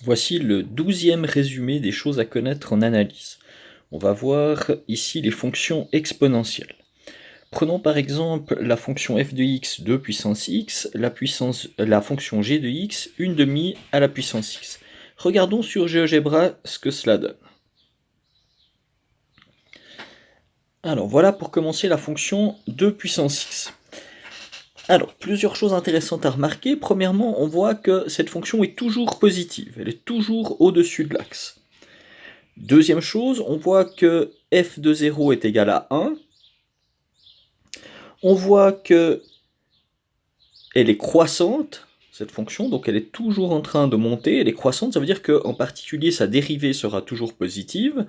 Voici le 12e résumé des choses à connaître en analyse. On va voir ici les fonctions exponentielles. Prenons par exemple la fonction f de x 2 puissance x, la fonction g de x 1 demi à la puissance x. Regardons sur GeoGebra ce que cela donne. Alors voilà pour commencer la fonction 2 puissance x. Alors, plusieurs choses intéressantes à remarquer. Premièrement, on voit que cette fonction est toujours positive, elle est toujours au-dessus de l'axe. Deuxième chose, on voit que f de 0 est égal à 1. On voit que elle est croissante, cette fonction, donc elle est toujours en train de monter, elle est croissante, ça veut dire qu'en particulier sa dérivée sera toujours positive.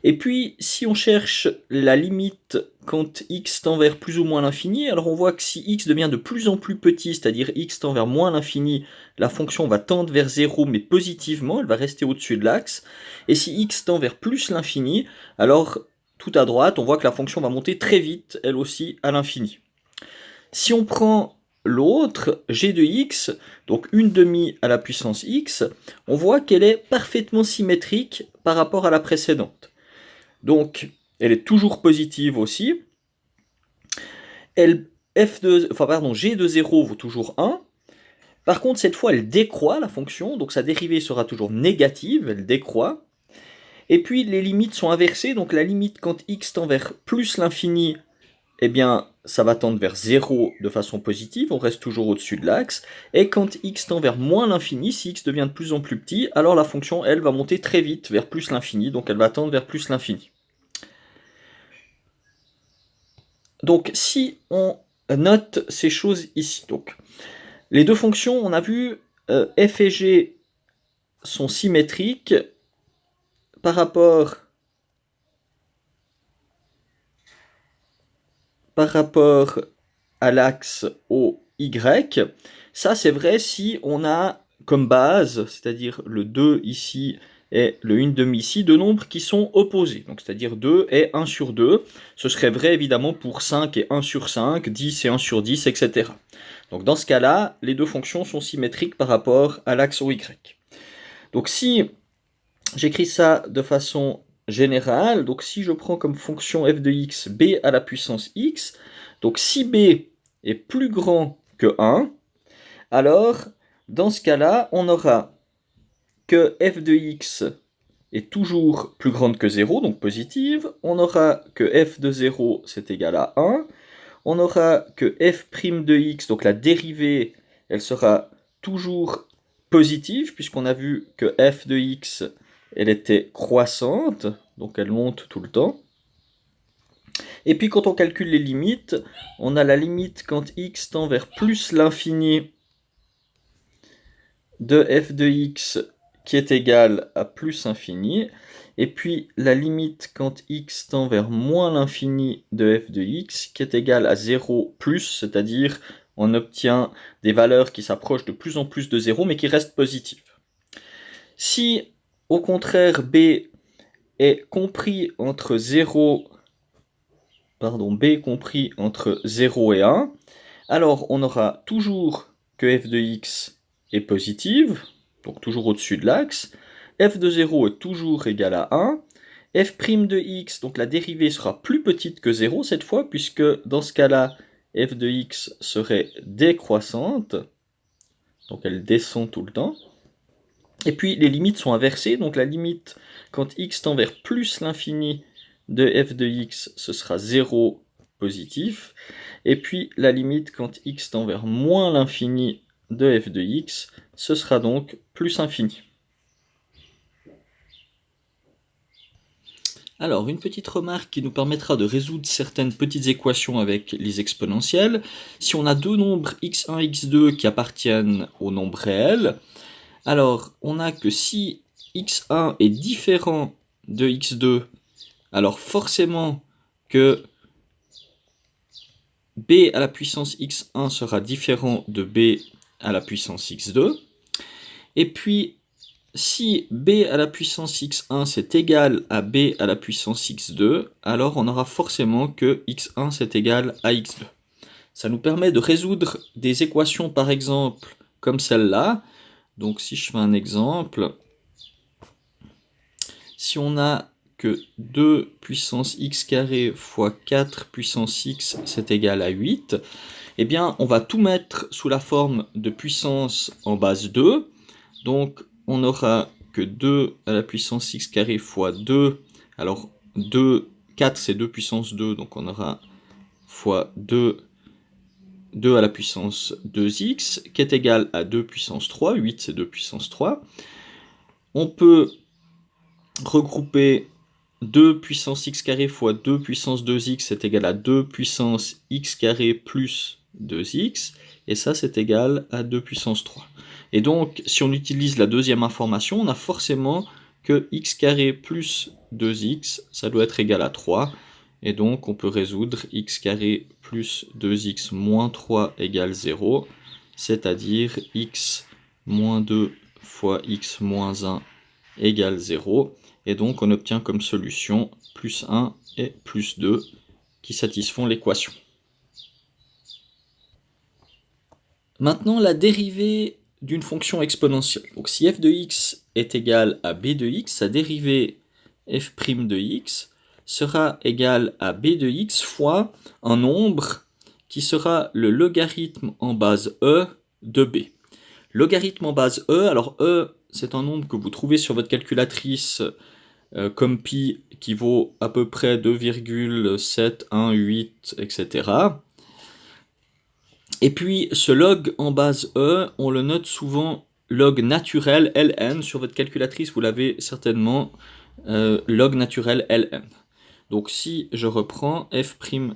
Et puis, si on cherche la limite quand x tend vers plus ou moins l'infini, alors on voit que si x devient de plus en plus petit, c'est-à-dire x tend vers moins l'infini, la fonction va tendre vers 0, mais positivement, elle va rester au-dessus de l'axe. Et si x tend vers plus l'infini, alors tout à droite, on voit que la fonction va monter très vite, elle aussi, à l'infini. Si on prend l'autre, g de x, donc 1 demi à la puissance x, on voit qu'elle est parfaitement symétrique par rapport à la précédente. Donc, elle est toujours positive aussi. G de 0 vaut toujours 1. Par contre, cette fois, elle décroît, la fonction, donc sa dérivée sera toujours négative, elle décroît. Et puis, les limites sont inversées, donc la limite quand x tend vers plus l'infini, eh bien, ça va tendre vers 0 de façon positive, on reste toujours au-dessus de l'axe. Et quand x tend vers moins l'infini, si x devient de plus en plus petit, alors la fonction, elle, va monter très vite vers plus l'infini, donc elle va tendre vers plus l'infini. Donc, si on note ces choses ici, donc, les deux fonctions, on a vu, f et g sont symétriques par rapport à l'axe OY. Ça, c'est vrai si on a comme base, c'est-à-dire le 2 ici et le 1 demi ici, deux nombres qui sont opposés. Donc, c'est-à-dire 2 et 1 sur 2. Ce serait vrai évidemment pour 5 et 1 sur 5, 10 et 1 sur 10, etc. Donc, dans ce cas-là, les deux fonctions sont symétriques par rapport à l'axe OY. Donc, si j'écris ça de façon générale, donc si je prends comme fonction f de x b à la puissance x, donc si b est plus grand que 1, alors dans ce cas-là, on aura que f de x est toujours plus grande que 0, donc positive, on aura que f de 0 c'est égal à 1, on aura que f' de x, donc la dérivée, elle sera toujours positive, puisqu'on a vu que f de x, elle était croissante, donc elle monte tout le temps. Et puis quand on calcule les limites, on a la limite quand x tend vers plus l'infini de f de x qui est égale à plus infini, et puis la limite quand x tend vers moins l'infini de f de x qui est égale à 0 plus, c'est-à-dire on obtient des valeurs qui s'approchent de plus en plus de 0 mais qui restent positives. Si au contraire b est compris entre 0, b compris entre 0 et 1, alors on aura toujours que f de x est positive, donc toujours au-dessus de l'axe, f de 0 est toujours égal à 1, f' de x, donc la dérivée sera plus petite que 0 cette fois, puisque dans ce cas-là, f de x serait décroissante, donc elle descend tout le temps. Et puis les limites sont inversées, donc la limite quand x tend vers plus l'infini de f de x, ce sera 0 positif. Et puis la limite quand x tend vers moins l'infini de f de x, ce sera donc plus infini. Alors, une petite remarque qui nous permettra de résoudre certaines petites équations avec les exponentielles. Si on a deux nombres x1 et x2 qui appartiennent au nombre réel, alors on a que si x1 est différent de x2, alors forcément que b à la puissance x1 sera différent de b à la puissance x2. Et puis, si b à la puissance x1 c'est égal à b à la puissance x2, alors on aura forcément que x1 c'est égal à x2. Ça nous permet de résoudre des équations par exemple comme celle-là. Donc si je fais un exemple, si on a que 2 puissance x carré fois 4 puissance x, c'est égal à 8, eh bien, on va tout mettre sous la forme de puissance en base 2. Donc, on aura que 2 à la puissance x carré fois 2. Alors, 4 c'est 2 puissance 2, donc on aura fois 2 à la puissance 2x, qui est égal à 2 puissance 3, 8 c'est 2 puissance 3. On peut regrouper 2 puissance x carré fois 2 puissance 2x, c'est égal à 2 puissance x carré plus 2x, et ça c'est égal à 2 puissance 3. Et donc, si on utilise la deuxième information, on a forcément que x carré plus 2x, ça doit être égal à 3, et donc on peut résoudre x carré plus 2x moins 3 égale 0, c'est-à-dire x moins 2 fois x moins 1 égale 0, et donc on obtient comme solution plus 1 et plus 2 qui satisfont l'équation. Maintenant, la dérivée d'une fonction exponentielle. Donc si f de x est égal à b de x, sa dérivée f' de x sera égale à b de x fois un nombre qui sera le logarithme en base e de b. Logarithme en base e, alors e c'est un nombre que vous trouvez sur votre calculatrice comme pi qui vaut à peu près 2,718, etc. Et puis ce log en base e, on le note souvent log naturel ln. Sur votre calculatrice, vous l'avez certainement, log naturel ln. Donc si je reprends, f'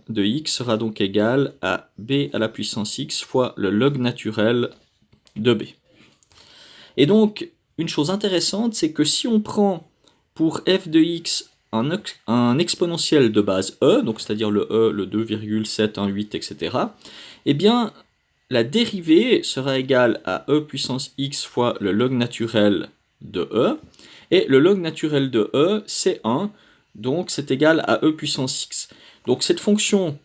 de x sera donc égal à b à la puissance x fois le log naturel de b. Et donc, une chose intéressante, c'est que si on prend pour f de x un exponentiel de base e, donc c'est-à-dire le e, le 2,718, etc., eh bien, la dérivée sera égale à e puissance x fois le log naturel de e, et le log naturel de e, c'est 1, donc c'est égal à e puissance x. Donc cette fonction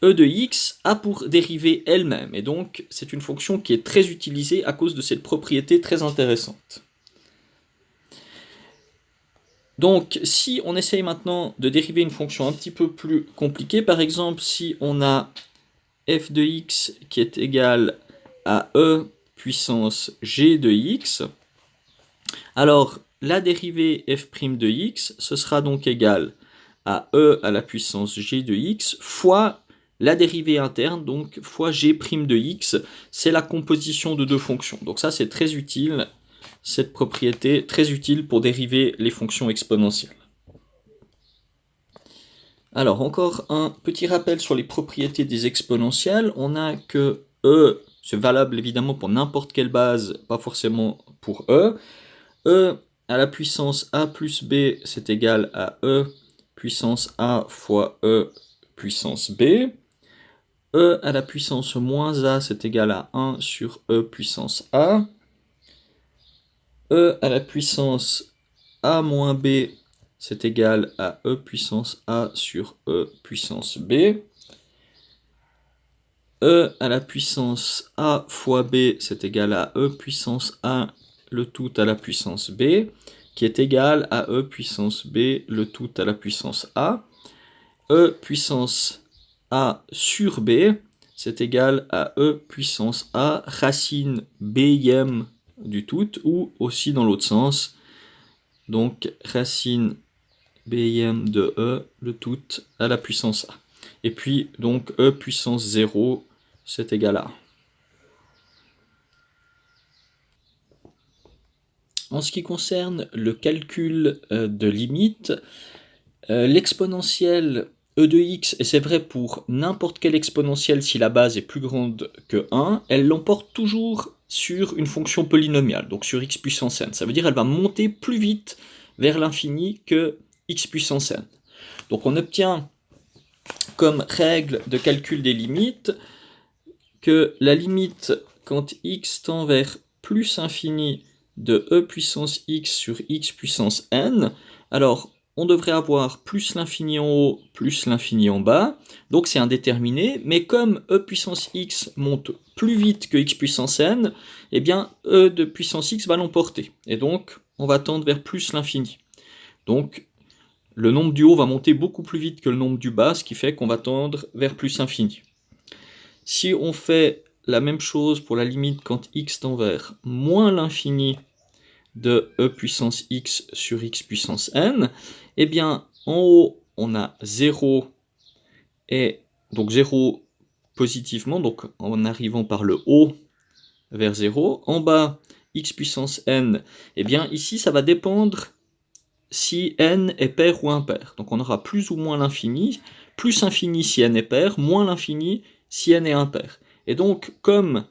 e de x a pour dérivée elle-même, et donc c'est une fonction qui est très utilisée à cause de cette propriété très intéressante. Donc si on essaye maintenant de dériver une fonction un petit peu plus compliquée, par exemple si on a f de x qui est égal à e puissance g de x, alors la dérivée f' de x, ce sera donc égal à e à la puissance g de x fois la dérivée interne, donc fois g' de x, c'est la composition de deux fonctions. Donc ça c'est très utile, cette propriété très utile pour dériver les fonctions exponentielles. Alors encore un petit rappel sur les propriétés des exponentielles. On a que e, c'est valable évidemment pour n'importe quelle base, pas forcément pour e. E à la puissance a plus b, c'est égal à e puissance a fois e puissance b. E à la puissance moins a, c'est égal à 1 sur e puissance a. E à la puissance a moins b, c'est égal à e puissance a sur e puissance b. E à la puissance a fois b, c'est égal à e puissance a le tout à la puissance b, qui est égal à e puissance b le tout à la puissance a. E puissance a sur b, c'est égal à e puissance a racine bème du tout, ou aussi dans l'autre sens, donc racine bème de e le tout à la puissance a. Et puis donc e puissance 0, c'est égal à 1. En ce qui concerne le calcul de limite, l'exponentielle e de x, et c'est vrai pour n'importe quelle exponentielle si la base est plus grande que 1, elle l'emporte toujours sur une fonction polynomiale, donc sur x puissance n. Ça veut dire qu'elle va monter plus vite vers l'infini que x puissance n. Donc on obtient comme règle de calcul des limites que la limite quand x tend vers plus infini de e puissance x sur x puissance n, alors on devrait avoir plus l'infini en haut, plus l'infini en bas, donc c'est indéterminé, mais comme e puissance x monte plus vite que x puissance n, eh bien e de puissance x va l'emporter, et donc on va tendre vers plus l'infini. Donc, le nombre du haut va monter beaucoup plus vite que le nombre du bas, ce qui fait qu'on va tendre vers plus infini. Si on fait la même chose pour la limite quand x tend vers moins l'infini de e puissance x sur x puissance n, eh bien, en haut, on a 0, et donc 0 positivement, donc en arrivant par le haut vers 0. En bas, x puissance n, eh bien, ici, ça va dépendre si n est pair ou impair. Donc on aura plus ou moins l'infini, plus infini si n est pair, moins l'infini si n est impair. Et donc, comme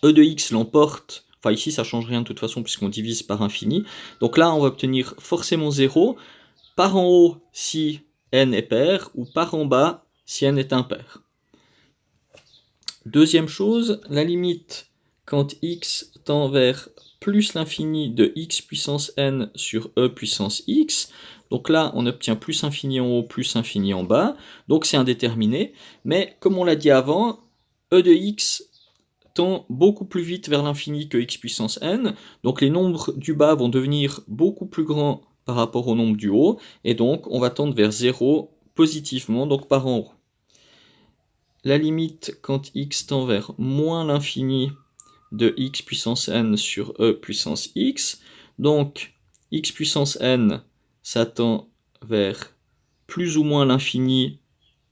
e de x l'emporte, enfin ici ça change rien de toute façon puisqu'on divise par infini, donc là on va obtenir forcément 0, par en haut si n est pair, ou par en bas si n est impair. Deuxième chose, la limite quand x tend vers plus l'infini de x puissance n sur e puissance x, donc là on obtient plus infini en haut, plus infini en bas, donc c'est indéterminé, mais comme on l'a dit avant, e de x tend beaucoup plus vite vers l'infini que x puissance n, donc les nombres du bas vont devenir beaucoup plus grands par rapport au nombre du haut, et donc on va tendre vers 0 positivement, donc par en haut. La limite quand x tend vers moins l'infini de x puissance n sur e puissance x, donc x puissance n, ça tend vers plus ou moins l'infini,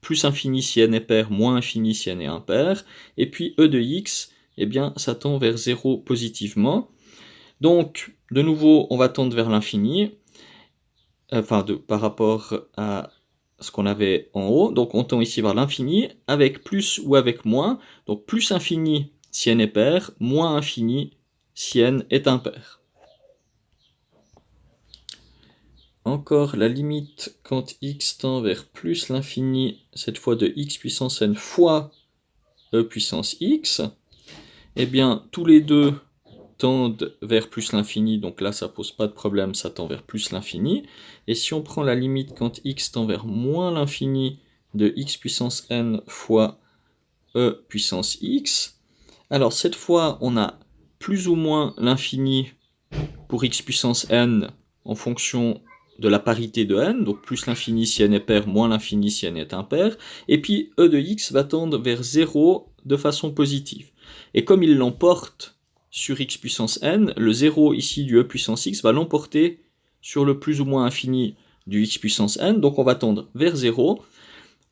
plus infini si n est pair, moins infini si n est impair, et puis e de x, eh bien, ça tend vers 0 positivement. Donc, de nouveau, on va tendre vers l'infini, par rapport à ce qu'on avait en haut. Donc, on tend ici vers l'infini, avec plus ou avec moins. Donc, plus infini si n est pair, moins infini si n est impair. Encore la limite quand x tend vers plus l'infini, cette fois de x puissance n fois e puissance x, eh bien, tous les deux tendent vers plus l'infini, donc là ça pose pas de problème, ça tend vers plus l'infini. Et si on prend la limite quand x tend vers moins l'infini de x puissance n fois e puissance x, alors cette fois on a plus ou moins l'infini pour x puissance n en fonction de la parité de n, donc plus l'infini si n est pair, moins l'infini si n est impair, et puis e de x va tendre vers 0 de façon positive. Et comme il l'emporte sur x puissance n, le 0 ici du e puissance x va l'emporter sur le plus ou moins infini du x puissance n, donc on va tendre vers 0,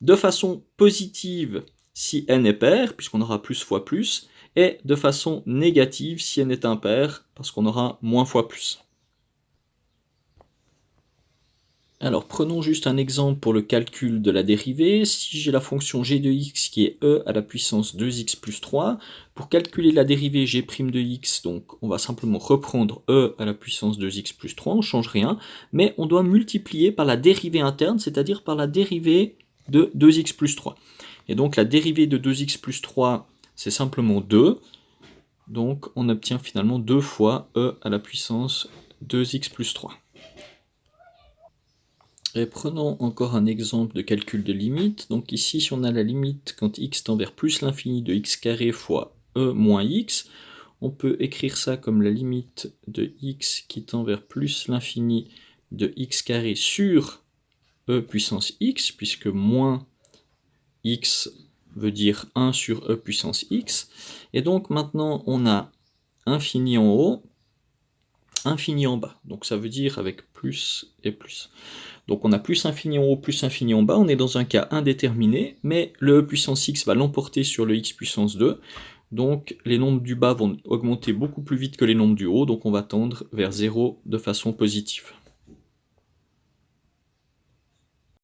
de façon positive si n est pair, puisqu'on aura plus fois plus, et de façon négative si n est impair, parce qu'on aura moins fois plus. Alors prenons juste un exemple pour le calcul de la dérivée. Si j'ai la fonction g de x qui est e à la puissance 2x plus 3, pour calculer la dérivée g' de x, donc on va simplement reprendre e à la puissance 2x plus 3, on ne change rien, mais on doit multiplier par la dérivée interne, c'est-à-dire par la dérivée de 2x plus 3. Et donc la dérivée de 2x plus 3, c'est simplement 2, donc on obtient finalement 2 fois e à la puissance 2x plus 3. Et prenons encore un exemple de calcul de limite. Donc ici, si on a la limite quand x tend vers plus l'infini de x carré fois e moins x, on peut écrire ça comme la limite de x qui tend vers plus l'infini de x carré sur e puissance x, puisque moins x veut dire 1 sur e puissance x. Et donc maintenant, on a infini en haut, infini en bas. Donc ça veut dire avec plus et plus. Donc on a plus infini en haut, plus infini en bas, on est dans un cas indéterminé, mais le e puissance x va l'emporter sur le x puissance 2, donc les nombres du bas vont augmenter beaucoup plus vite que les nombres du haut, donc on va tendre vers 0 de façon positive.